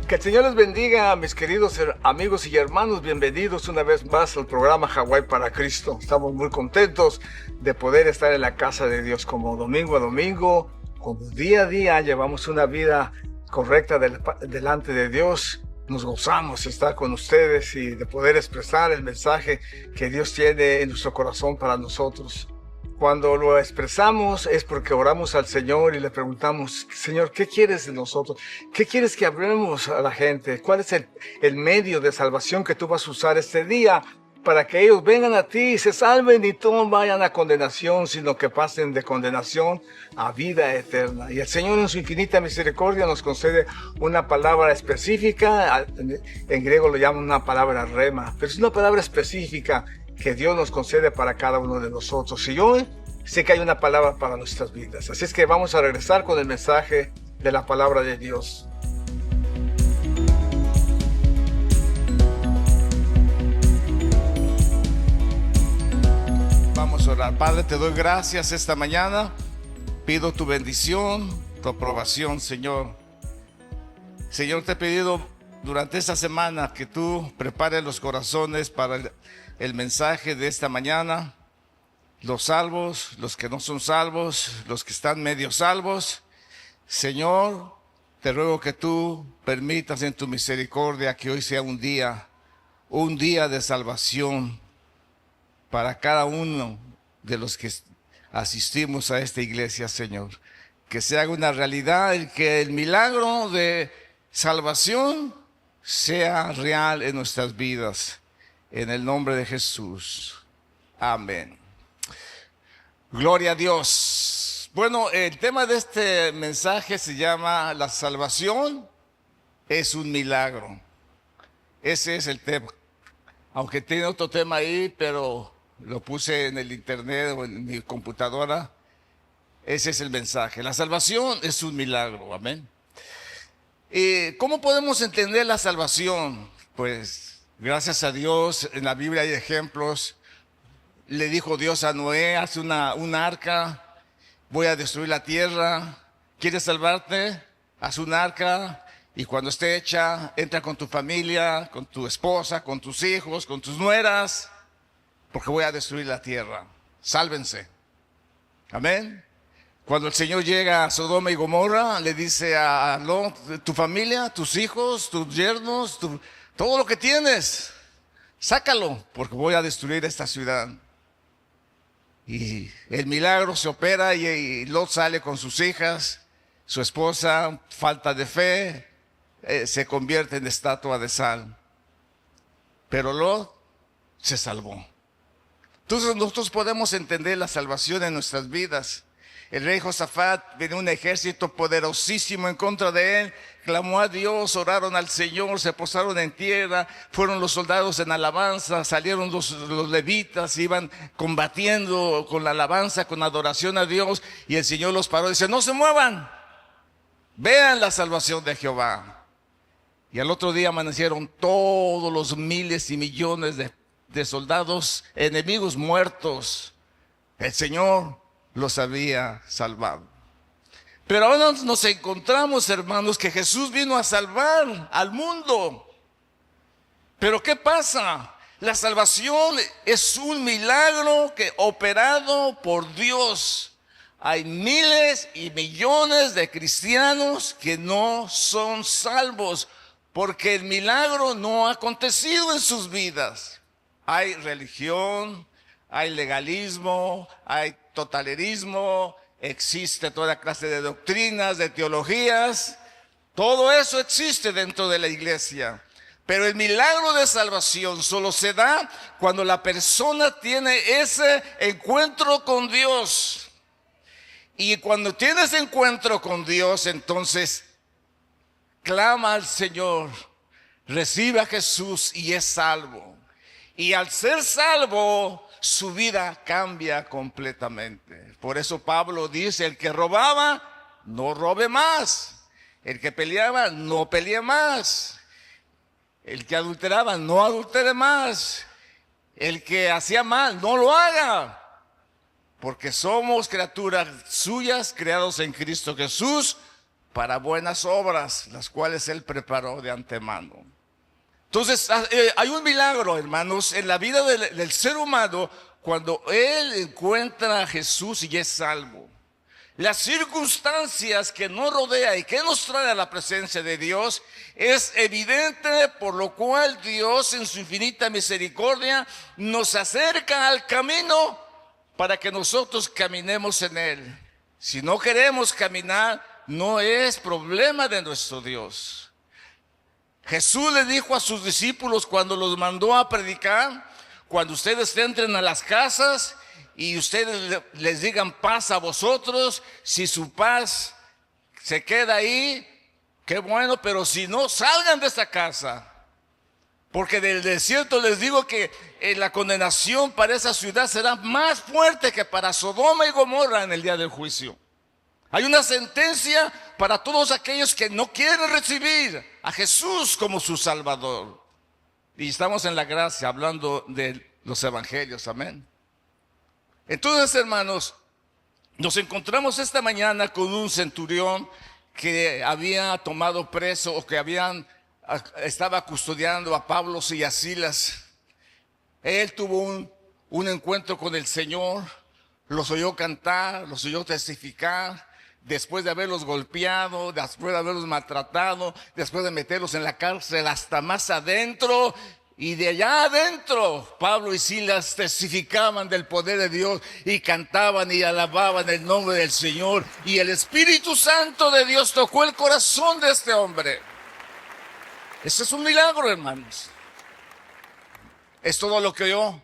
Que el Señor les bendiga, mis queridos amigos y hermanos. Bienvenidos una vez más al programa Hawái para Cristo. Estamos muy contentos de poder estar en la casa de Dios como domingo a domingo, como día a día. Llevamos una vida correcta delante de Dios. Nos gozamos de estar con ustedes y de poder expresar el mensaje que Dios tiene en nuestro corazón para nosotros. Cuando lo expresamos es porque oramos al Señor y le preguntamos: Señor, ¿qué quieres de nosotros? ¿Qué quieres que hablemos a la gente? ¿Cuál es el medio de salvación que tú vas a usar este día para que ellos vengan a ti y se salven y no vayan a condenación, sino que pasen de condenación a vida eterna? Y el Señor en su infinita misericordia nos concede una palabra específica. En griego lo llaman una palabra rema, pero es una palabra específica que Dios nos concede para cada uno de nosotros. Y hoy sé que hay una palabra para nuestras vidas. Así es que vamos a regresar con el mensaje de la palabra de Dios. Vamos a orar. Padre, te doy gracias esta mañana. Pido tu bendición, tu aprobación, Señor. Señor, te he pedido durante esta semana que tú prepares los corazones para el mensaje de esta mañana. Los salvos, los que no son salvos, los que están medio salvos. Señor, te ruego que tú permitas en tu misericordia que hoy sea un día de salvación para cada uno de los que asistimos a esta iglesia, Señor. Que se haga una realidad y que el milagro de salvación sea real en nuestras vidas. En el nombre de Jesús. Amén. Gloria a Dios. Bueno, el tema de este mensaje se llama: la salvación es un milagro. Ese es el tema. Aunque tiene otro tema ahí, pero lo puse en el internet o en mi computadora. Ese es el mensaje. La salvación es un milagro. Amén. ¿Cómo podemos entender la salvación? Pues gracias a Dios, en la Biblia hay ejemplos. Le dijo Dios a Noé: haz una arca, voy a destruir la tierra. ¿Quieres salvarte? Haz un arca y cuando esté hecha, entra con tu familia, con tu esposa, con tus hijos, con tus nueras, porque voy a destruir la tierra. Sálvense. Amén. Cuando el Señor llega a Sodoma y Gomorra, le dice a Lot: tu familia, tus hijos, tus yernos, todo lo que tienes, sácalo, porque voy a destruir esta ciudad. Y el milagro se opera y Lot sale con sus hijas, su esposa, falta de fe, se convierte en estatua de sal. Pero Lot se salvó. Entonces nosotros podemos entender la salvación en nuestras vidas. El rey Josafat, vino un ejército poderosísimo en contra de él, clamó a Dios, oraron al Señor, se postraron en tierra, fueron los soldados en alabanza, salieron los levitas, iban combatiendo con la alabanza, con adoración a Dios, y el Señor los paró y dice: no se muevan, vean la salvación de Jehová. Y al otro día amanecieron todos los miles y millones de soldados enemigos muertos. El Señor los había salvado. Pero ahora nos encontramos, hermanos, que Jesús vino a salvar al mundo. Pero ¿qué pasa? La salvación es un milagro operado por Dios. Hay miles y millones de cristianos que no son salvos porque el milagro no ha acontecido en sus vidas. Hay religión, hay legalismo, hay totalitarismo, existe toda clase de doctrinas, de teologías. Todo eso existe dentro de la iglesia. Pero el milagro de salvación solo se da cuando la persona tiene ese encuentro con Dios. Y cuando tiene ese encuentro con Dios, entonces clama al Señor, recibe a Jesús y es salvo. Y al ser salvo, su vida cambia completamente. Por eso Pablo dice: el que robaba, no robe más. El que peleaba, no pelee más. El que adulteraba, no adultere más. El que hacía mal, no lo haga. Porque somos criaturas suyas, creados en Cristo Jesús para buenas obras, las cuales Él preparó de antemano. Entonces, hay un milagro, hermanos, en la vida del ser humano cuando él encuentra a Jesús y es salvo. Las circunstancias que nos rodea y que nos trae a la presencia de Dios es evidente, por lo cual Dios en su infinita misericordia nos acerca al camino para que nosotros caminemos en él. Si no queremos caminar, no es problema de nuestro Dios. Jesús le dijo a sus discípulos cuando los mandó a predicar: cuando ustedes entren a las casas y ustedes les digan paz a vosotros, si su paz se queda ahí, qué bueno, pero si no, salgan de esta casa. Porque del desierto les digo que la condenación para esa ciudad será más fuerte que para Sodoma y Gomorra en el día del juicio. Hay una sentencia para todos aquellos que no quieren recibir a Jesús como su Salvador. Y estamos en la gracia hablando de los evangelios, amén. Entonces, hermanos, nos encontramos esta mañana con un centurión que había tomado preso o que estaba custodiando a Pablo y a Silas. Él tuvo un encuentro con el Señor, los oyó cantar, los oyó testificar, después de haberlos golpeado, después de haberlos maltratado, después de meterlos en la cárcel hasta más adentro. Y de allá adentro, Pablo y Silas testificaban del poder de Dios y cantaban y alababan el nombre del Señor. Y el Espíritu Santo de Dios tocó el corazón de este hombre. Ese es un milagro, hermanos. Es todo lo que oyó.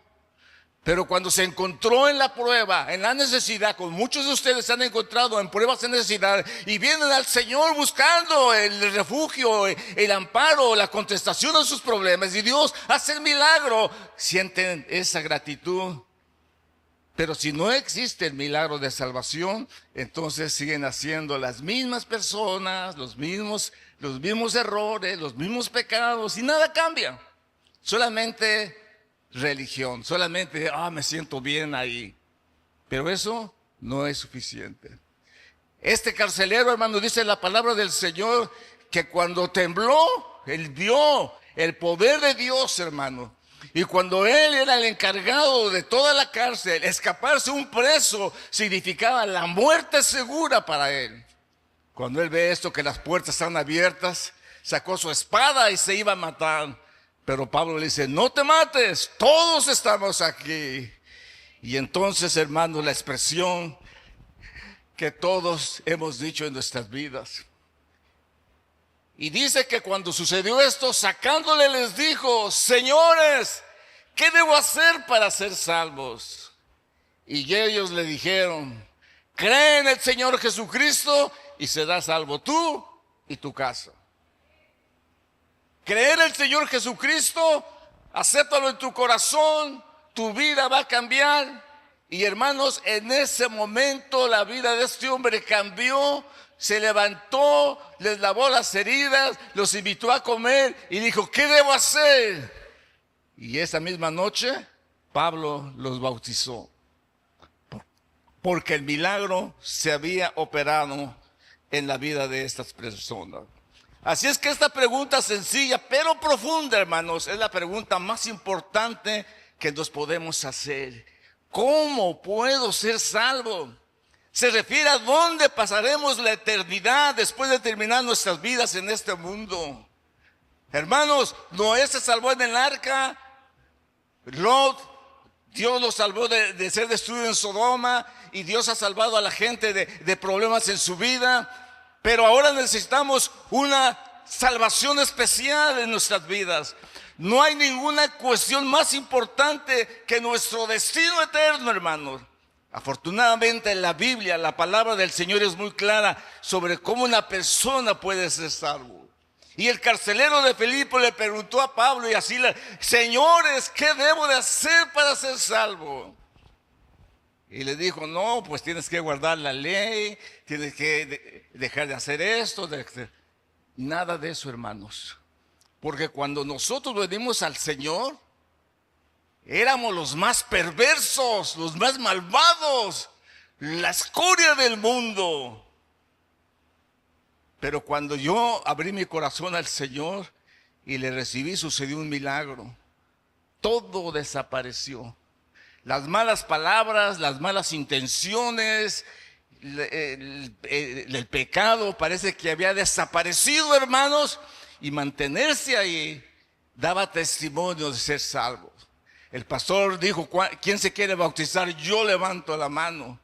Pero cuando se encontró en la prueba, en la necesidad, como muchos de ustedes se han encontrado en pruebas de necesidad y vienen al Señor buscando el refugio, el amparo, la contestación a sus problemas, y Dios hace el milagro, sienten esa gratitud. Pero si no existe el milagro de salvación, entonces siguen haciendo las mismas personas, los mismos errores, los mismos pecados, y nada cambia. Solamente religión, solamente, me siento bien ahí. Pero eso no es suficiente. Este carcelero, hermano, dice la palabra del Señor, que cuando tembló, él vio el poder de Dios, hermano. Y cuando él era el encargado de toda la cárcel, escaparse un preso significaba la muerte segura para él. Cuando él ve esto, que las puertas están abiertas, sacó su espada y se iba a matar. Pero Pablo le dice: no te mates, todos estamos aquí. Y entonces, hermanos, la expresión que todos hemos dicho en nuestras vidas. Y dice que cuando sucedió esto, sacándole les dijo: señores, ¿qué debo hacer para ser salvos? Y ellos le dijeron: cree en el Señor Jesucristo y serás salvo tú y tu casa. Creer en el Señor Jesucristo, acéptalo en tu corazón, tu vida va a cambiar. Y hermanos, en ese momento la vida de este hombre cambió, se levantó, les lavó las heridas, los invitó a comer y dijo: ¿qué debo hacer? Y esa misma noche Pablo los bautizó, porque el milagro se había operado en la vida de estas personas. Así es que esta pregunta sencilla pero profunda, hermanos, es la pregunta más importante que nos podemos hacer. ¿Cómo puedo ser salvo? Se refiere a dónde pasaremos la eternidad después de terminar nuestras vidas en este mundo. Hermanos, Noé se salvó en el arca. Lot, Dios lo salvó de ser destruido en Sodoma, y Dios ha salvado a la gente de problemas en su vida. Pero ahora necesitamos una salvación especial en nuestras vidas. No hay ninguna cuestión más importante que nuestro destino eterno, hermanos. Afortunadamente en la Biblia, la palabra del Señor es muy clara sobre cómo una persona puede ser salvo. Y el carcelero de Filipo le preguntó a Pablo y a Silas: señores, ¿qué debo de hacer para ser salvo? Y le dijo: no, pues tienes que guardar la ley, tienes que dejar de hacer esto. Nada de eso, hermanos. Porque cuando nosotros venimos al Señor, éramos los más perversos, los más malvados, la escoria del mundo. Pero cuando yo abrí mi corazón al Señor y le recibí, sucedió un milagro. Todo desapareció. Las malas palabras, las malas intenciones, el pecado parece que había desaparecido, hermanos, y mantenerse ahí daba testimonio de ser salvo. El pastor dijo: ¿quién se quiere bautizar? Yo levanto la mano.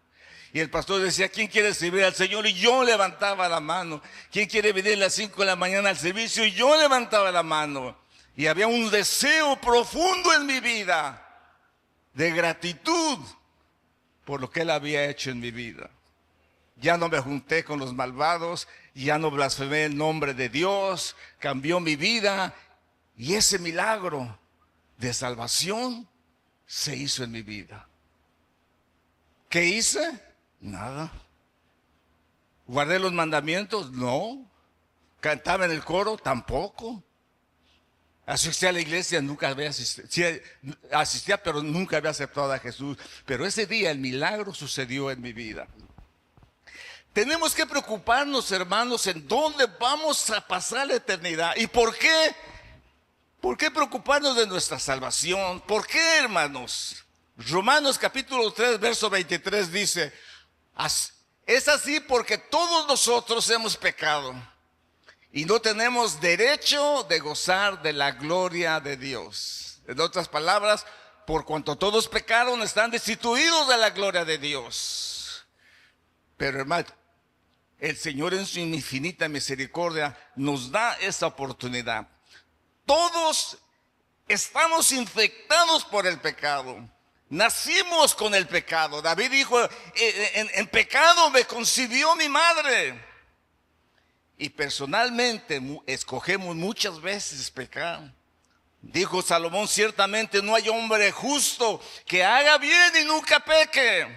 Y el pastor decía: ¿quién quiere servir al Señor? Y yo levantaba la mano. ¿Quién quiere venir a las 5 de la mañana al servicio? Y yo levantaba la mano. Y había un deseo profundo en mi vida de gratitud por lo que Él había hecho en mi vida. Ya no me junté con los malvados, ya no blasfemé el nombre de Dios, cambió mi vida. Y ese milagro de salvación se hizo en mi vida. ¿Qué hice? Nada. ¿Guardé los mandamientos? No. ¿Cantaba en el coro? Tampoco. Asistía a la iglesia, nunca había asistido. Asistía, pero nunca había aceptado a Jesús. Pero ese día el milagro sucedió en mi vida. Tenemos que preocuparnos, hermanos, en dónde vamos a pasar la eternidad. ¿Y por qué? ¿Por qué preocuparnos de nuestra salvación? ¿Por qué, hermanos? Romanos capítulo 3, verso 23 dice: es así porque todos nosotros hemos pecado y no tenemos derecho de gozar de la gloria de Dios. En otras palabras, por cuanto todos pecaron, están destituidos de la gloria de Dios. Pero, hermano, el Señor en su infinita misericordia nos da esa oportunidad. Todos estamos infectados por el pecado. Nacimos con el pecado. David dijo: en pecado me concibió mi madre. Y personalmente escogemos muchas veces pecar. Dijo Salomón: ciertamente no hay hombre justo que haga bien y nunca peque,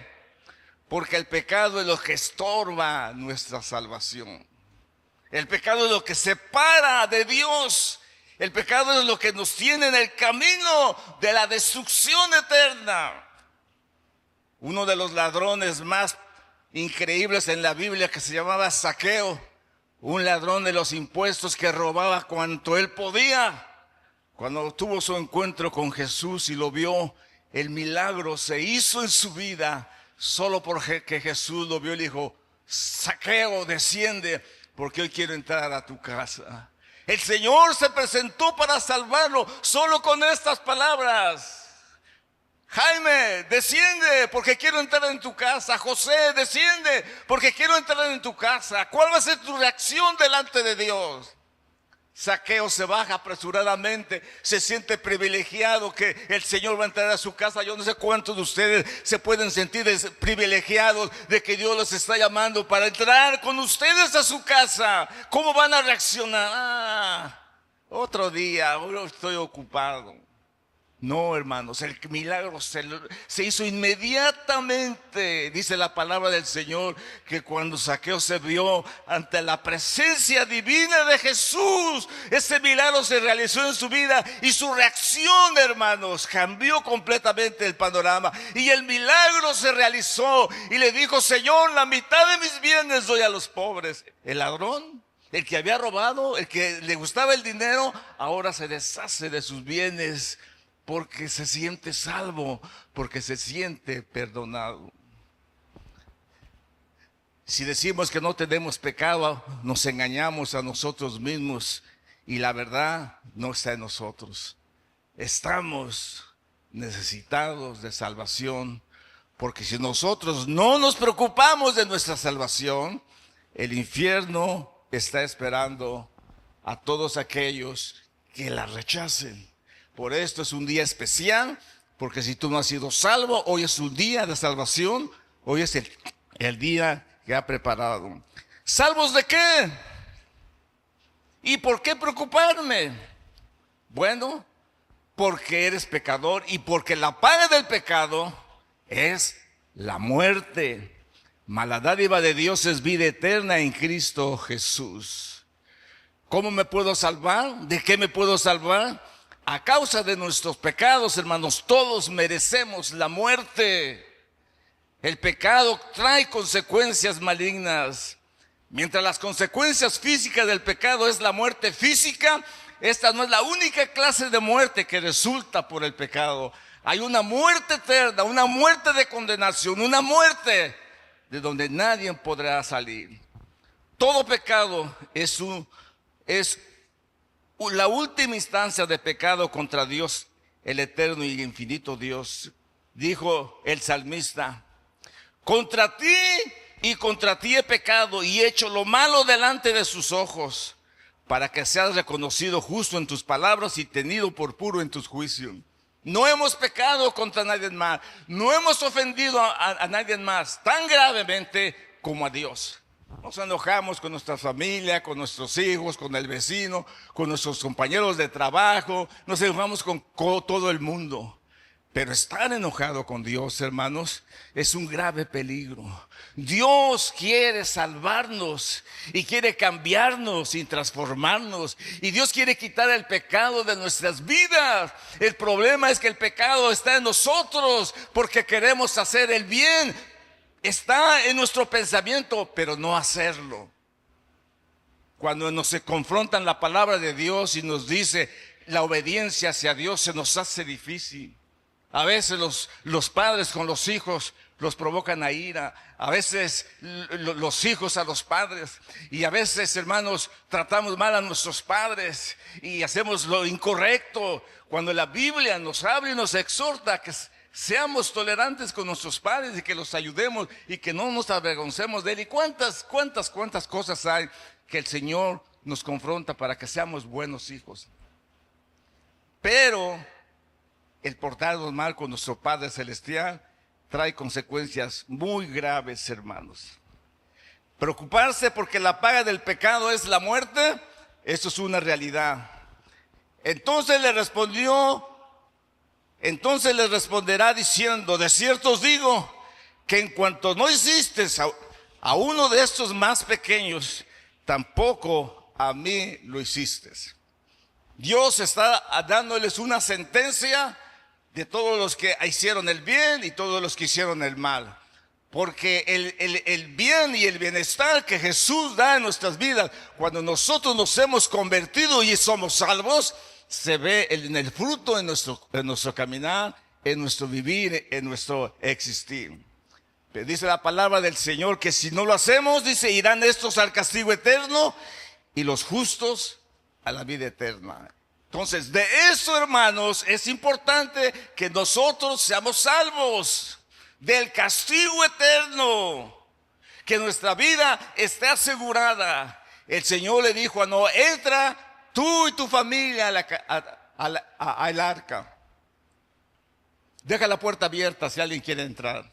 porque el pecado es lo que estorba nuestra salvación. El pecado es lo que separa de Dios. El pecado es lo que nos tiene en el camino de la destrucción eterna. Uno de los ladrones más increíbles en la Biblia, que se llamaba Zaqueo, un ladrón de los impuestos que robaba cuanto él podía, cuando tuvo su encuentro con Jesús y lo vio, el milagro se hizo en su vida. Solo porque Jesús lo vio y le dijo: Zaqueo, desciende, porque hoy quiero entrar a tu casa. El Señor se presentó para salvarlo solo con estas palabras: Jaime, desciende porque quiero entrar en tu casa. José, desciende porque quiero entrar en tu casa. ¿Cuál va a ser tu reacción delante de Dios? Zaqueo se baja apresuradamente, se siente privilegiado que el Señor va a entrar a su casa. Yo no sé cuántos de ustedes se pueden sentir privilegiados de que Dios los está llamando para entrar con ustedes a su casa. ¿Cómo van a reaccionar? Otro día, hoy estoy ocupado. No, hermanos, el milagro se hizo inmediatamente. Dice la palabra del Señor que cuando Zaqueo se vio ante la presencia divina de Jesús, ese milagro se realizó en su vida y su reacción, hermanos, cambió completamente el panorama. Y el milagro se realizó y le dijo: Señor, la mitad de mis bienes doy a los pobres. El ladrón, el que había robado, el que le gustaba el dinero, ahora se deshace de sus bienes, porque se siente salvo, porque se siente perdonado. Si decimos que no tenemos pecado, nos engañamos a nosotros mismos y la verdad no está en nosotros. Estamos necesitados de salvación, porque si nosotros no nos preocupamos de nuestra salvación, el infierno está esperando a todos aquellos que la rechacen. Por esto es un día especial, porque si tú no has sido salvo, hoy es un día de salvación. Hoy es el día que ha preparado. ¿Salvos de qué? ¿Y por qué preocuparme? Bueno, porque eres pecador y porque la paga del pecado es la muerte. Mas la dádiva de Dios es vida eterna en Cristo Jesús. ¿Cómo me puedo salvar? ¿De qué me puedo salvar? A causa de nuestros pecados, hermanos, todos merecemos la muerte. El pecado trae consecuencias malignas. Mientras las consecuencias físicas del pecado es la muerte física, esta no es la única clase de muerte que resulta por el pecado. Hay una muerte eterna, una muerte de condenación, una muerte de donde nadie podrá salir. Todo pecado es la última instancia de pecado contra Dios, el eterno y infinito Dios. Dijo el salmista: contra ti y contra ti he pecado y he hecho lo malo delante de sus ojos, para que seas reconocido justo en tus palabras y tenido por puro en tus juicios. No hemos pecado contra nadie más, no hemos ofendido a nadie más tan gravemente como a Dios. Nos enojamos con nuestra familia, con nuestros hijos, con el vecino, con nuestros compañeros de trabajo, nos enojamos con todo el mundo. Pero estar enojado con Dios, hermanos, es un grave peligro. Dios quiere salvarnos y quiere cambiarnos y transformarnos. Y Dios quiere quitar el pecado de nuestras vidas. El problema es que el pecado está en nosotros porque queremos hacer el bien. Está en nuestro pensamiento, pero no hacerlo. Cuando nos confrontan la palabra de Dios y nos dice la obediencia hacia Dios, se nos hace difícil. A veces los padres con los hijos los provocan a ira. A veces los hijos a los padres. Y a veces, hermanos, tratamos mal a nuestros padres y hacemos lo incorrecto. Cuando la Biblia nos habla y nos exhorta que seamos tolerantes con nuestros padres y que los ayudemos y que no nos avergoncemos de él. Y cuántas cosas hay que el Señor nos confronta para que seamos buenos hijos. Pero el portarnos mal con nuestro Padre Celestial trae consecuencias muy graves, hermanos. Preocuparse porque la paga del pecado es la muerte, eso es una realidad. Entonces les responderá diciendo: de cierto os digo que en cuanto no hiciste a uno de estos más pequeños, tampoco a mí lo hiciste. Dios está dándoles una sentencia de todos los que hicieron el bien y todos los que hicieron el mal. Porque el bien y el bienestar que Jesús da en nuestras vidas, cuando nosotros nos hemos convertido y somos salvos, se ve en el fruto en nuestro caminar, en nuestro vivir, en nuestro existir. Pero dice la palabra del Señor que si no lo hacemos, dice, irán estos al castigo eterno y los justos a la vida eterna. Entonces, de eso, hermanos, es importante que nosotros seamos salvos del castigo eterno, que nuestra vida esté asegurada. El Señor le dijo a Noé: entra tú y tu familia al arca. Deja la puerta abierta si alguien quiere entrar.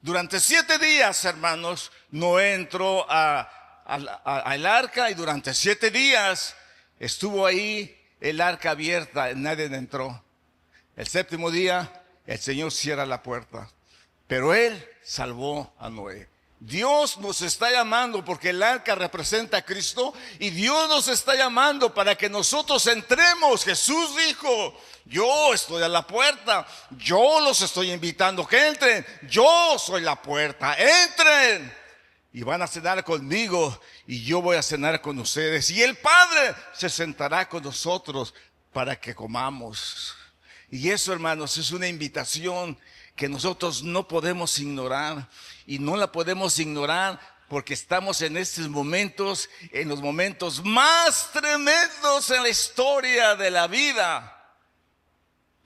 Durante 7 días, hermanos, Noé entró al arca y durante 7 días estuvo ahí el arca abierta, nadie entró. El 7º día, el Señor cierra la puerta. Pero Él salvó a Noé. Dios nos está llamando porque el arca representa a Cristo y Dios nos está llamando para que nosotros entremos. Jesús dijo: yo estoy a la puerta, yo los estoy invitando que entren, yo soy la puerta, entren. Y van a cenar conmigo y yo voy a cenar con ustedes. Y el Padre se sentará con nosotros para que comamos. Y eso, hermanos, es una invitación que nosotros no podemos ignorar. Y no la podemos ignorar porque estamos en estos momentos, en los momentos más tremendos en la historia de la vida.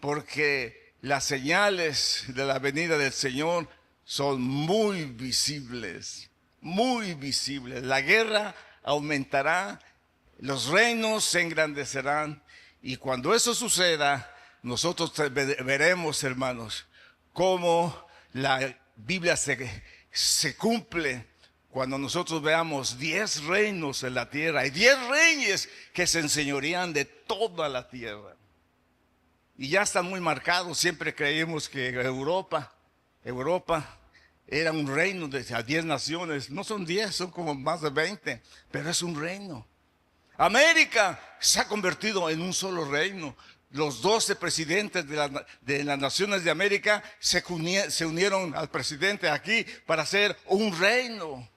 Porque las señales de la venida del Señor son muy visibles. Muy visibles. La guerra aumentará, los reinos se engrandecerán, y cuando eso suceda, nosotros veremos, hermanos, cómo la Biblia se cumple cuando nosotros veamos 10 reinos en la tierra y 10 reyes que se enseñorean de toda la tierra. Y ya están muy marcados. Siempre creímos que Europa era un reino de 10 naciones. No son 10, son como más de 20, pero es un reino. América se ha convertido en un solo reino. Los 12 presidentes de las naciones de América se unieron al presidente aquí para hacer un reino,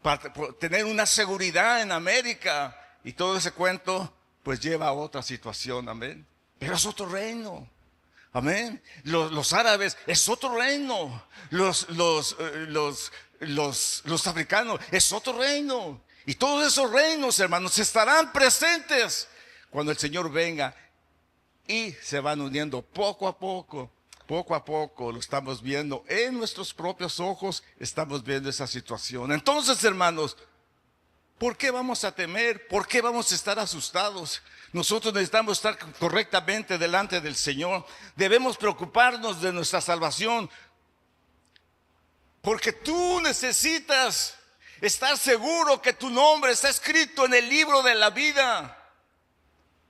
para tener una seguridad en América. Y todo ese cuento pues lleva a otra situación, amén. Pero es otro reino. Amén. Los árabes es otro reino. Los africanos es otro reino. Y todos esos reinos, hermanos, estarán presentes cuando el Señor venga. Y se van uniendo poco a poco. Poco a poco lo estamos viendo. En nuestros propios ojos estamos viendo esa situación. Entonces, hermanos, ¿por qué vamos a temer? ¿Por qué vamos a estar asustados? Nosotros necesitamos estar correctamente delante del Señor. Debemos preocuparnos de nuestra salvación. Porque tú necesitas estar seguro que tu nombre está escrito en el libro de la vida.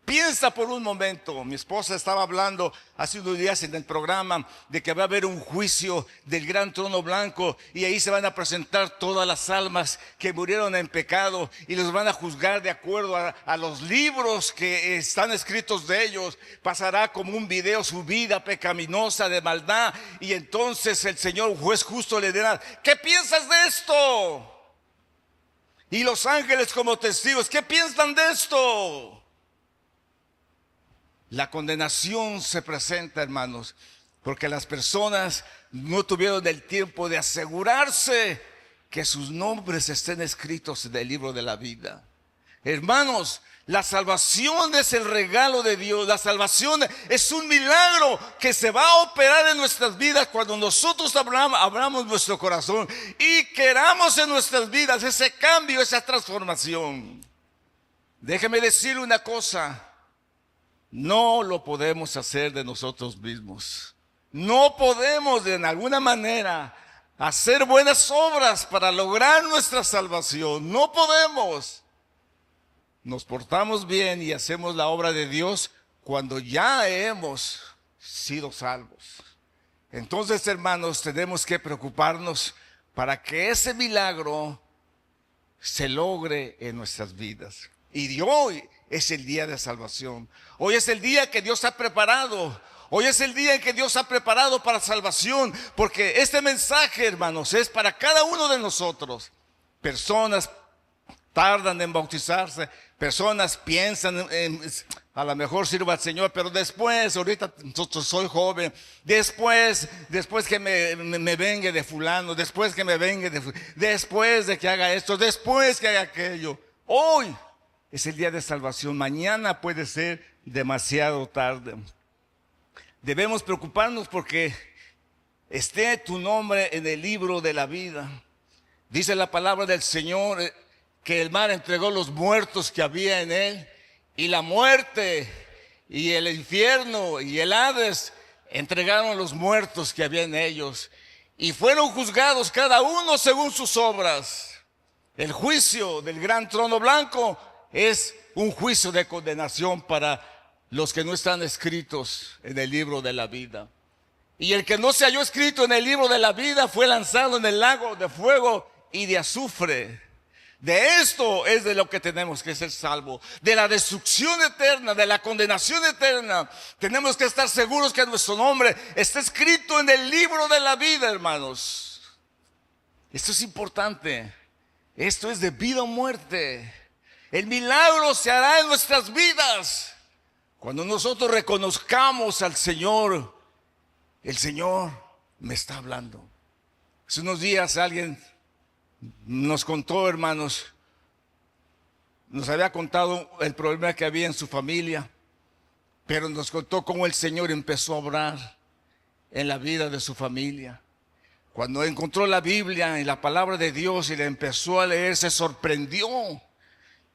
Piensa por un momento. Mi esposa estaba hablando hace unos días en el programa de que va a haber un juicio del gran trono blanco y ahí se van a presentar todas las almas que murieron en pecado y los van a juzgar de acuerdo a los libros que están escritos de ellos. Pasará como un video su vida pecaminosa de maldad y entonces el Señor juez justo le dirá: ¿qué piensas de esto? Y los ángeles como testigos: ¿qué piensan de esto? La condenación se presenta, hermanos, porque las personas no tuvieron el tiempo de asegurarse que sus nombres estén escritos en el libro de la vida. Hermanos, la salvación es el regalo de Dios. La salvación es un milagro que se va a operar en nuestras vidas cuando nosotros abramos nuestro corazón y queramos en nuestras vidas ese cambio, esa transformación. Déjeme decirle una cosa. No lo podemos hacer de nosotros mismos. No podemos de alguna manera hacer buenas obras para lograr nuestra salvación. No podemos. Nos portamos bien y hacemos la obra de Dios cuando ya hemos sido salvos. Entonces, hermanos, tenemos que preocuparnos para que ese milagro se logre en nuestras vidas. Y hoy es el día de salvación. Hoy es el día que Dios ha preparado. Hoy es el día en que Dios ha preparado para salvación. Porque este mensaje, hermanos, es para cada uno de nosotros. Personas tardan en bautizarse. Personas piensan a lo mejor sirva al Señor, pero después, ahorita soy joven, después que me vengue de fulano, después que me vengue después de que haga esto, después que haga aquello. Hoy es el día de salvación. Mañana puede ser demasiado tarde. Debemos preocuparnos porque esté tu nombre en el libro de la vida. Dice la palabra del Señor que el mar entregó los muertos que había en él, y la muerte y el infierno y el Hades entregaron los muertos que había en ellos, y fueron juzgados cada uno según sus obras. El juicio del gran trono blanco es un juicio de condenación para los que no están escritos en el libro de la vida. Y el que no se halló escrito en el libro de la vida fue lanzado en el lago de fuego y de azufre. De esto es de lo que tenemos que ser salvos, de la destrucción eterna, de la condenación eterna. Tenemos que estar seguros que nuestro nombre está escrito en el libro de la vida, hermanos. Esto es importante. Esto es de vida o muerte. El milagro se hará en nuestras vidas cuando nosotros reconozcamos al Señor. El Señor me está hablando. Hace unos días alguien nos contó, hermanos, nos había contado el problema que había en su familia, pero nos contó cómo el Señor empezó a obrar en la vida de su familia. Cuando encontró la Biblia y la palabra de Dios y la empezó a leer, se sorprendió.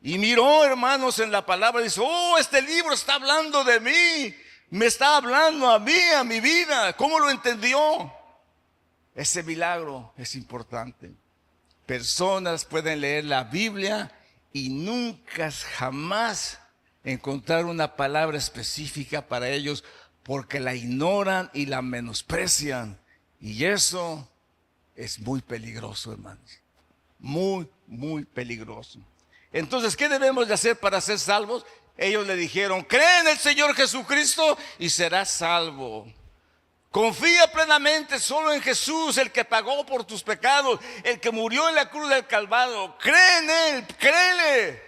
Y miró, hermanos, en la palabra y dice: oh, este libro está hablando de mí. Me está hablando a mí, a mi vida. ¿Cómo lo entendió? Ese milagro es importante. Personas pueden leer la Biblia y nunca, jamás encontrar una palabra específica para ellos porque la ignoran y la menosprecian. Y eso es muy peligroso, hermanos. Muy, muy peligroso. Entonces, ¿qué debemos de hacer para ser salvos? Ellos le dijeron: cree en el Señor Jesucristo y serás salvo. Confía plenamente solo en Jesús, el que pagó por tus pecados, el que murió en la cruz del Calvario. Cree en Él, créele,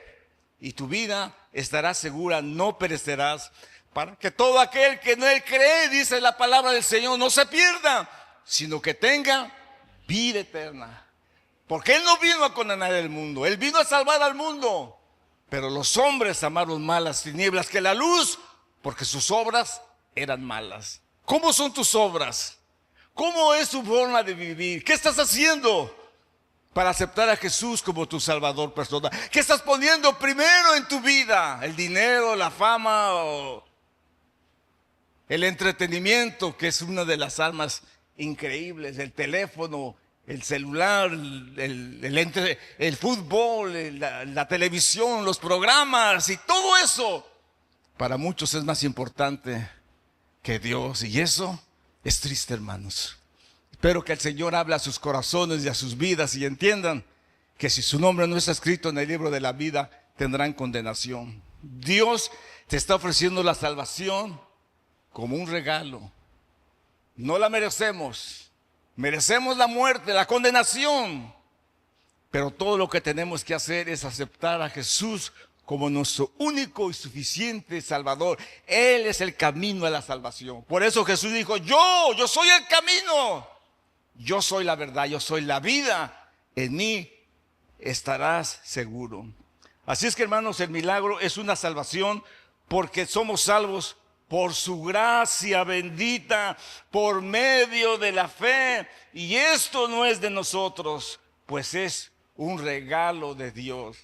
y tu vida estará segura, no perecerás. Para que todo aquel que en Él cree, dice la palabra del Señor, no se pierda, sino que tenga vida eterna. Porque Él no vino a condenar el mundo, Él vino a salvar al mundo. Pero los hombres amaron más las tinieblas que la luz, porque sus obras eran malas. ¿Cómo son tus obras? ¿Cómo es tu forma de vivir? ¿Qué estás haciendo para aceptar a Jesús como tu Salvador personal? ¿Qué estás poniendo primero en tu vida? ¿El dinero, la fama o el entretenimiento, que es una de las armas increíbles? El teléfono, el celular, el fútbol, la televisión, los programas y todo eso. Para muchos es más importante que Dios, y eso es triste, hermanos. Espero que el Señor hable a sus corazones y a sus vidas y entiendan que si su nombre no está escrito en el libro de la vida, tendrán condenación. Dios te está ofreciendo la salvación como un regalo. No la merecemos, merecemos la muerte, la condenación, pero todo lo que tenemos que hacer es aceptar a Jesús como nuestro único y suficiente Salvador. Él es el camino a la salvación. Por eso Jesús dijo, yo soy el camino, yo soy la verdad, yo soy la vida. En mí estarás seguro. Así es que, hermanos, el milagro es una salvación porque somos salvos por su gracia bendita, por medio de la fe. Y esto no es de nosotros, pues es un regalo de Dios.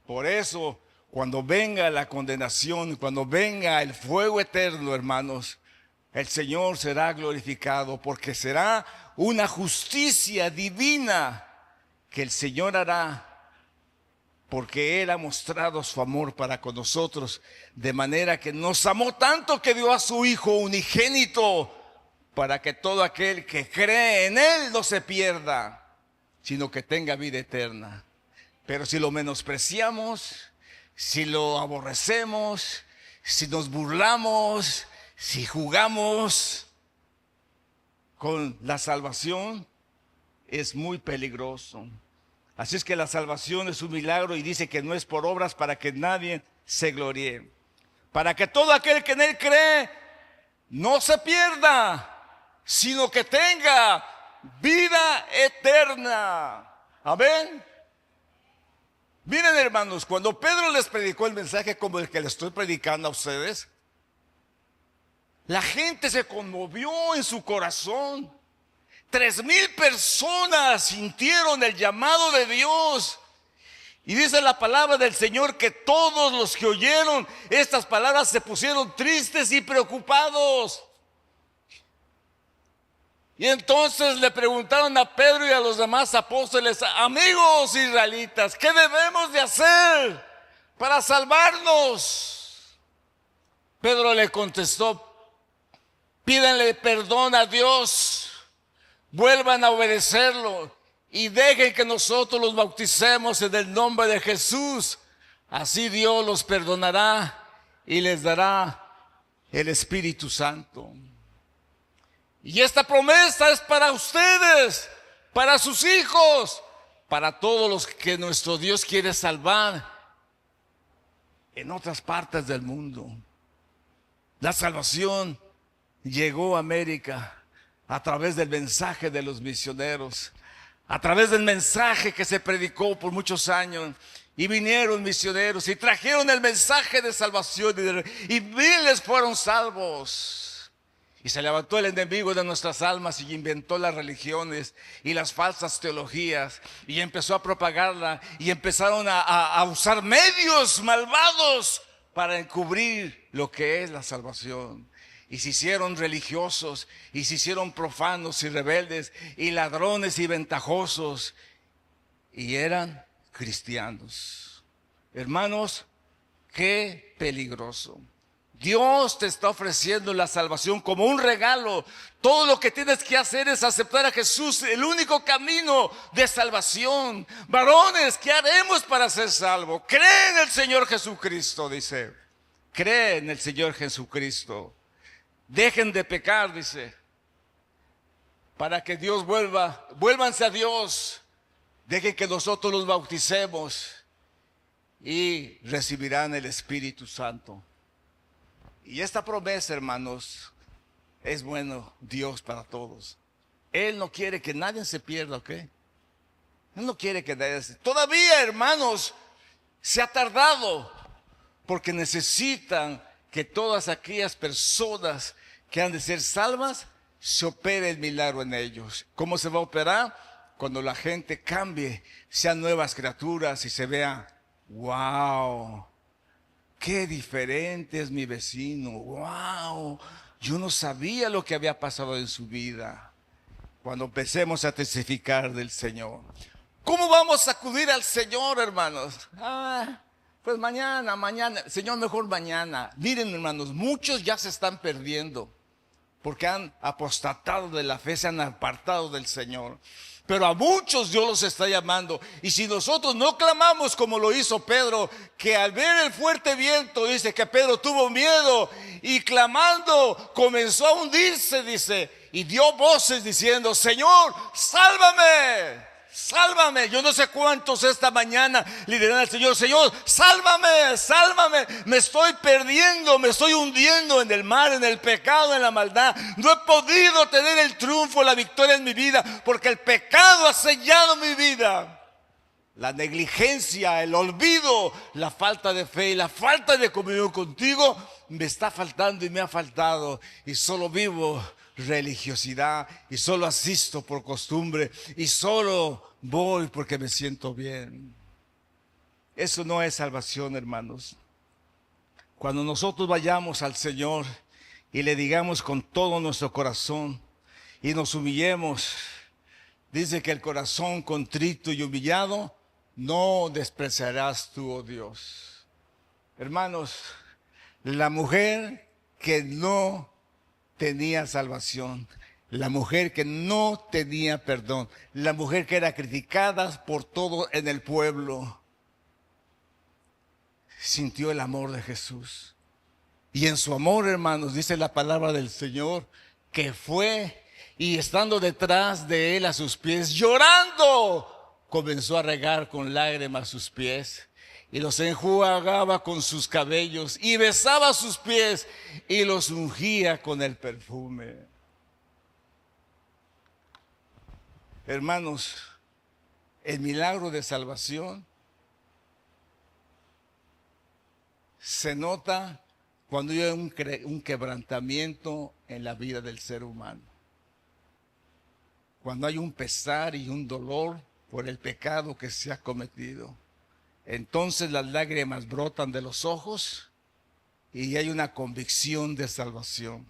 Por eso, cuando venga la condenación, cuando venga el fuego eterno, hermanos, el Señor será glorificado, porque será una justicia divina que el Señor hará, porque Él ha mostrado su amor para con nosotros, de manera que nos amó tanto que dio a su Hijo unigénito, para que todo aquel que cree en Él no se pierda, sino que tenga vida eterna. Pero si lo menospreciamos, si lo aborrecemos, si nos burlamos, si jugamos con la salvación, es muy peligroso. Así es que la salvación es un milagro y dice que no es por obras para que nadie se gloríe. Para que todo aquel que en Él cree no se pierda, sino que tenga vida eterna. Amén. Miren, hermanos, cuando Pedro les predicó el mensaje como el que les estoy predicando a ustedes, la gente se conmovió en su corazón. 3,000 personas sintieron el llamado de Dios. Y dice la palabra del Señor que todos los que oyeron estas palabras se pusieron tristes y preocupados. Y entonces le preguntaron a Pedro y a los demás apóstoles, amigos israelitas, ¿qué debemos de hacer para salvarnos? Pedro le contestó, pídanle perdón a Dios, vuelvan a obedecerlo y dejen que nosotros los bauticemos en el nombre de Jesús. Así Dios los perdonará y les dará el Espíritu Santo. Y esta promesa es para ustedes, para sus hijos, para todos los que nuestro Dios quiere salvar en otras partes del mundo. La salvación llegó a América a través del mensaje de los misioneros, a través del mensaje que se predicó por muchos años. Y vinieron misioneros y trajeron el mensaje de salvación y miles fueron salvos. Y se levantó el enemigo de nuestras almas y inventó las religiones y las falsas teologías y empezó a propagarla y empezaron a usar medios malvados para encubrir lo que es la salvación. Y se hicieron religiosos y se hicieron profanos y rebeldes y ladrones y ventajosos y eran cristianos. Hermanos, qué peligroso. Dios te está ofreciendo la salvación como un regalo. Todo lo que tienes que hacer es aceptar a Jesús, el único camino de salvación. Varones, ¿qué haremos para ser salvos? Cree en el Señor Jesucristo, dice. Cree en el Señor Jesucristo. Dejen de pecar, dice. para que Dios vuélvanse a Dios, dejen que nosotros los bauticemos y recibirán el Espíritu Santo. Y esta promesa, hermanos, es bueno Dios para todos. Él no quiere que nadie se pierda, ¿ok? Él no quiere que nadie se... Todavía, hermanos, se ha tardado porque necesitan que todas aquellas personas que han de ser salvas, se opere el milagro en ellos. ¿Cómo se va a operar? Cuando la gente cambie, sean nuevas criaturas y se vea, wow, qué diferente es mi vecino, wow, yo no sabía lo que había pasado en su vida. Cuando empecemos a testificar del Señor. ¿Cómo vamos a acudir al Señor, hermanos? Pues mañana, Señor, mejor mañana. Miren, hermanos, muchos ya se están perdiendo porque han apostatado de la fe, se han apartado del Señor. Pero a muchos Dios los está llamando. Y si nosotros no clamamos como lo hizo Pedro, que al ver el fuerte viento, dice que Pedro tuvo miedo y clamando comenzó a hundirse, dice, y dio voces diciendo, Señor, sálvame. Sálvame. Yo no sé cuántos esta mañana le dirán al Señor, Señor, sálvame, sálvame. Me estoy perdiendo, me estoy hundiendo en el mar, en el pecado, en la maldad. No he podido tener el triunfo, la victoria en mi vida, porque el pecado ha sellado mi vida. La negligencia, el olvido, la falta de fe y la falta de comunión contigo me está faltando y me ha faltado. Y solo vivo religiosidad y solo asisto por costumbre y solo voy porque me siento bien. Eso no es salvación, hermanos. Cuando nosotros vayamos al Señor y le digamos con todo nuestro corazón y nos humillemos, dice que el corazón contrito y humillado no despreciarás tú, oh Dios. Hermanos, la mujer que no tenía salvación, la mujer que no tenía perdón, la mujer que era criticada por todo en el pueblo, sintió el amor de Jesús. Y en su amor, hermanos, dice la palabra del Señor, que fue y estando detrás de él a sus pies, llorando, comenzó a regar con lágrimas sus pies. Y los enjugaba con sus cabellos y besaba sus pies y los ungía con el perfume. Hermanos, el milagro de salvación se nota cuando hay un quebrantamiento en la vida del ser humano. Cuando hay un pesar y un dolor por el pecado que se ha cometido. Entonces las lágrimas brotan de los ojos y hay una convicción de salvación.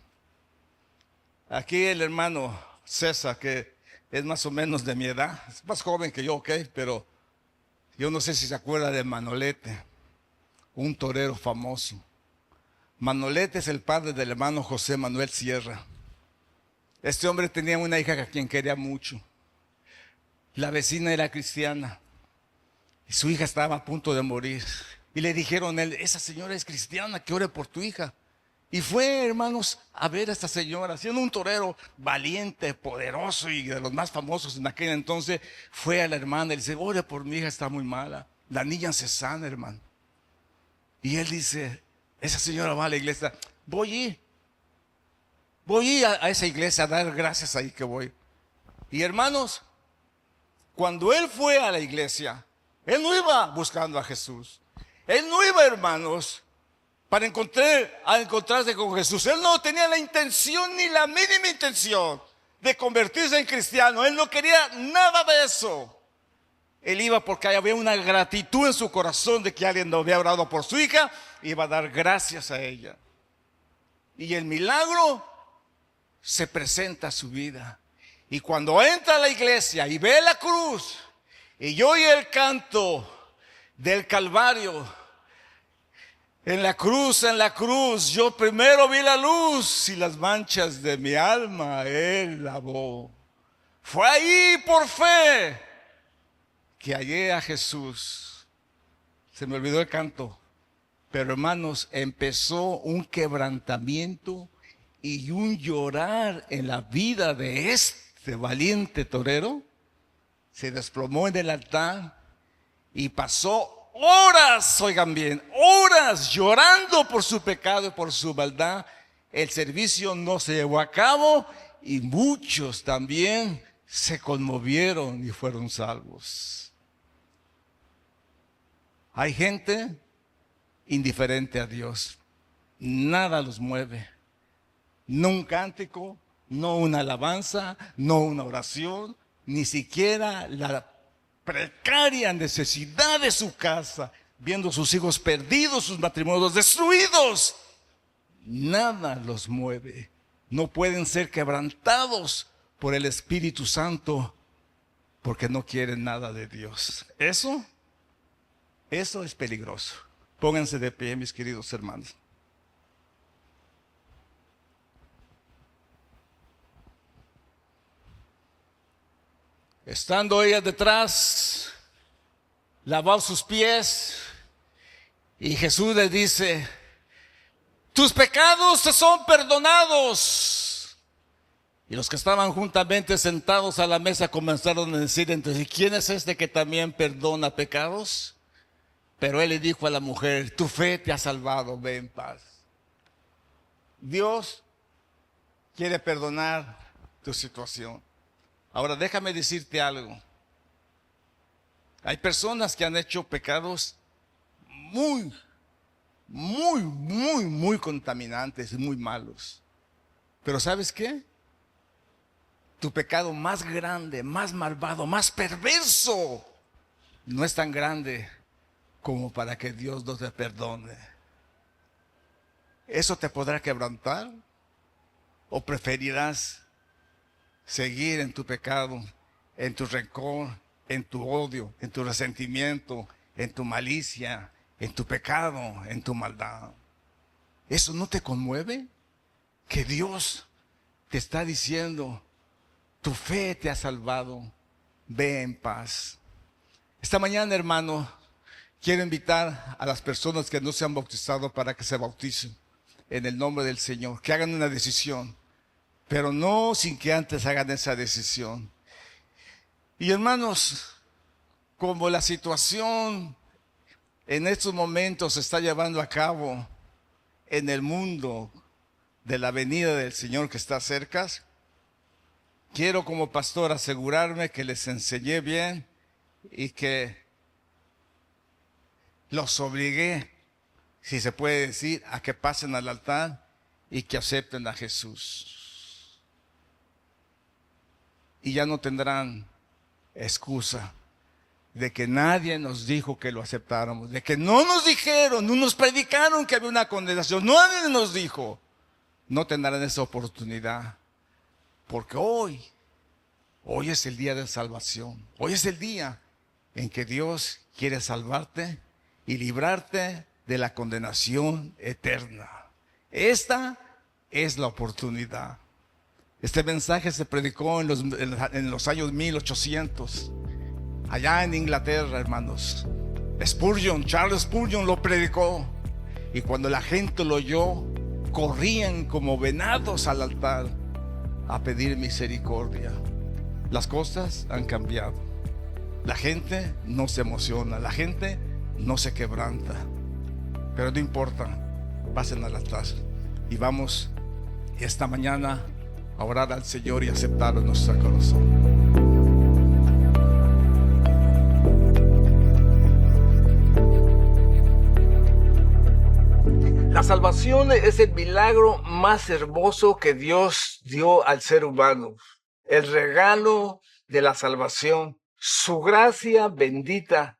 Aquí el hermano César, que es más o menos de mi edad, es más joven que yo, pero yo no sé si se acuerda de Manolete, un torero famoso. Manolete es el padre del hermano José Manuel Sierra. Este hombre tenía una hija a quien quería mucho. La vecina era cristiana. Su hija estaba a punto de morir. Y le dijeron a él, esa señora es cristiana, que ore por tu hija. Y fue, hermanos, a ver a esta señora, siendo un torero valiente, poderoso y de los más famosos en aquel entonces. Fue a la hermana y le dice, ore por mi hija, está muy mala. La niña se sana, hermano. Y él dice, esa señora va a la iglesia. Voy a ir a esa iglesia a dar gracias ahí que voy. Y hermanos, cuando él fue a la iglesia, él no iba buscando a Jesús. Él no iba, hermanos, para encontrarse con Jesús. Él no tenía la intención, ni la mínima intención de convertirse en cristiano. Él no quería nada de eso. Él iba porque había una gratitud en su corazón de que alguien lo había orado por su hija. Iba a dar gracias a ella. Y el milagro se presenta a su vida. Y cuando entra a la iglesia y ve la cruz y oye el canto del Calvario, en la cruz, yo primero vi la luz y las manchas de mi alma Él lavó. Fue ahí por fe que hallé a Jesús. Se me olvidó el canto, pero hermanos, empezó un quebrantamiento y un llorar en la vida de este de valiente torero, se desplomó en el altar y pasó horas, oigan bien, horas llorando por su pecado y por su maldad. El servicio no se llevó a cabo y muchos también se conmovieron y fueron salvos. Hay gente indiferente a Dios. Nada los mueve. No un cántico, no una alabanza, no una oración, ni siquiera la precaria necesidad de su casa, viendo sus hijos perdidos, sus matrimonios destruidos. Nada los mueve. No pueden ser quebrantados por el Espíritu Santo porque no quieren nada de Dios. Eso es peligroso. Pónganse de pie, mis queridos hermanos. Estando ella detrás, lavó sus pies y Jesús le dice: tus pecados te son perdonados. Y los que estaban juntamente sentados a la mesa comenzaron a decir entre sí: ¿quién es este que también perdona pecados? Pero él le dijo a la mujer: tu fe te ha salvado, ve en paz. Dios quiere perdonar tu situación. Ahora déjame decirte algo. Hay personas que han hecho pecados muy contaminantes y muy malos. Pero ¿sabes qué? Tu pecado más grande, más malvado, más perverso, no es tan grande como para que Dios no te perdone. ¿Eso te podrá quebrantar? ¿O preferirás seguir en tu pecado, en tu rencor, en tu odio, en tu resentimiento, en tu malicia, en tu pecado, en tu maldad? ¿Eso no te conmueve? Que Dios te está diciendo: tu fe te ha salvado, ve en paz. Esta mañana, hermano, quiero invitar a las personas que no se han bautizado para que se bauticen en el nombre del Señor, que hagan una decisión, pero no sin que antes hagan esa decisión. Y hermanos, como la situación en estos momentos se está llevando a cabo en el mundo de la venida del Señor que está cerca, quiero como pastor asegurarme que les enseñé bien y que los obligué, si se puede decir, a que pasen al altar y que acepten a Jesús. Y ya no tendrán excusa de que nadie nos dijo que lo aceptáramos, de que no nos dijeron, no nos predicaron que había una condenación, nadie nos dijo. No tendrán esa oportunidad, porque hoy es el día de salvación. Hoy es el día en que Dios quiere salvarte y librarte de la condenación eterna. Esta es la oportunidad. Este mensaje se predicó en los años 1800, allá en Inglaterra, hermanos. Charles Spurgeon lo predicó. Y cuando la gente lo oyó, corrían como venados al altar a pedir misericordia. Las cosas han cambiado. La gente no se emociona, la gente no se quebranta. Pero no importa, pasen al altar y vamos esta mañana a orar al Señor y aceptarlo en nuestro corazón. La salvación es el milagro más hermoso que Dios dio al ser humano. El regalo de la salvación, su gracia bendita.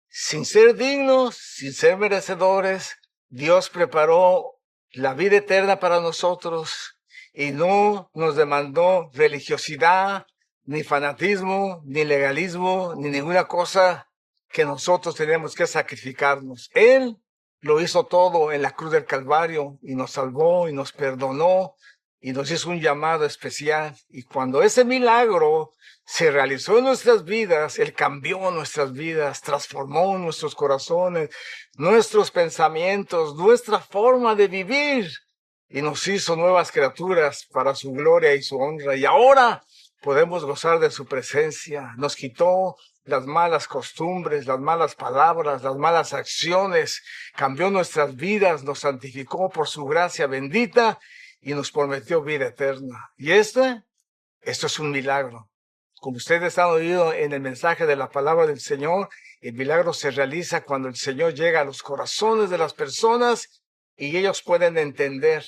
Sin ser dignos, sin ser merecedores, Dios preparó la vida eterna para nosotros y no nos demandó religiosidad, ni fanatismo, ni legalismo, ni ninguna cosa que nosotros tenemos que sacrificarnos. Él lo hizo todo en la cruz del Calvario y nos salvó y nos perdonó y nos hizo un llamado especial. Y cuando ese milagro se realizó en nuestras vidas, Él cambió nuestras vidas, transformó nuestros corazones, nuestros pensamientos, nuestra forma de vivir y nos hizo nuevas criaturas para su gloria y su honra. Y ahora podemos gozar de su presencia. Nos quitó las malas costumbres, las malas palabras, las malas acciones, cambió nuestras vidas, nos santificó por su gracia bendita y nos prometió vida eterna. Y esto es un milagro. Como ustedes han oído en el mensaje de la palabra del Señor, el milagro se realiza cuando el Señor llega a los corazones de las personas y ellos pueden entender,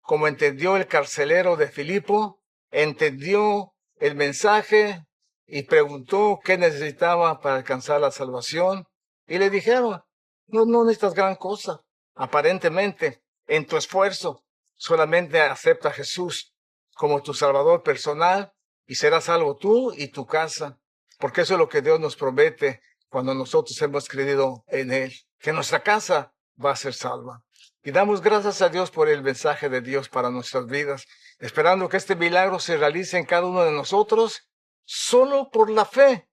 como entendió el carcelero de Filipo, entendió el mensaje y preguntó qué necesitaba para alcanzar la salvación. Y le dijeron, no necesitas gran cosa. Aparentemente, en tu esfuerzo, solamente acepta a Jesús como tu Salvador personal y serás salvo tú y tu casa. Porque eso es lo que Dios nos promete cuando nosotros hemos creído en Él, que nuestra casa va a ser salva. Y damos gracias a Dios por el mensaje de Dios para nuestras vidas, esperando que este milagro se realice en cada uno de nosotros solo por la fe.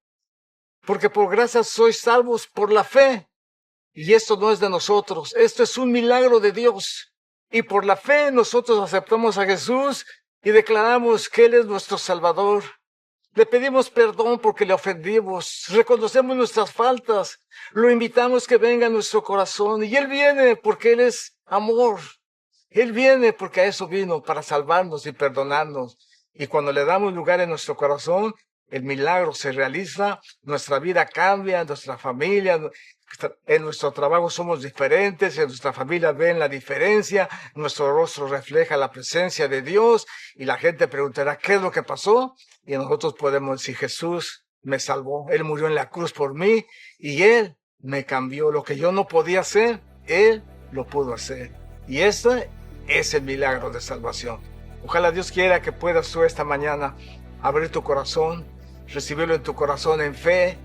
Porque por gracia sois salvos por la fe. Y esto no es de nosotros, esto es un milagro de Dios. Y por la fe nosotros aceptamos a Jesús y declaramos que Él es nuestro Salvador. Le pedimos perdón porque le ofendimos, reconocemos nuestras faltas, lo invitamos que venga a nuestro corazón y Él viene porque Él es amor. Él viene porque a eso vino, para salvarnos y perdonarnos. Y cuando le damos lugar en nuestro corazón, el milagro se realiza, nuestra vida cambia, nuestra familia, en nuestro trabajo somos diferentes, en nuestra familia ven la diferencia, nuestro rostro refleja la presencia de Dios y la gente preguntará, ¿qué es lo que pasó? Y nosotros podemos decir, Jesús me salvó, Él murió en la cruz por mí y Él me cambió. Lo que yo no podía hacer, Él lo pudo hacer. Y este es el milagro de salvación. Ojalá Dios quiera que puedas tú esta mañana abrir tu corazón, recibirlo en tu corazón en fe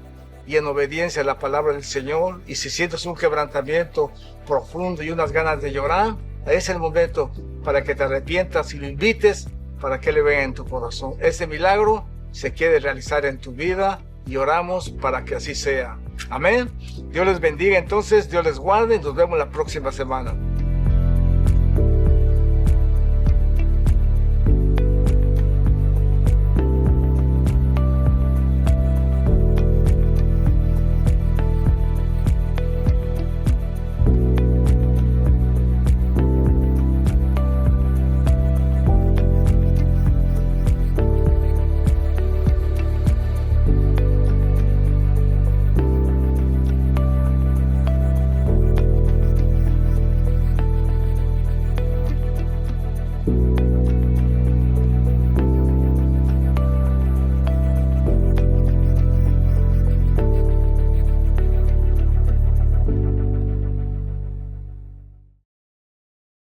y en obediencia a la palabra del Señor. Y si sientes un quebrantamiento profundo y unas ganas de llorar, es el momento para que te arrepientas y lo invites para que le vea en tu corazón. Ese milagro se quiere realizar en tu vida y oramos para que así sea. Amén. Dios les bendiga entonces, Dios les guarde y nos vemos la próxima semana.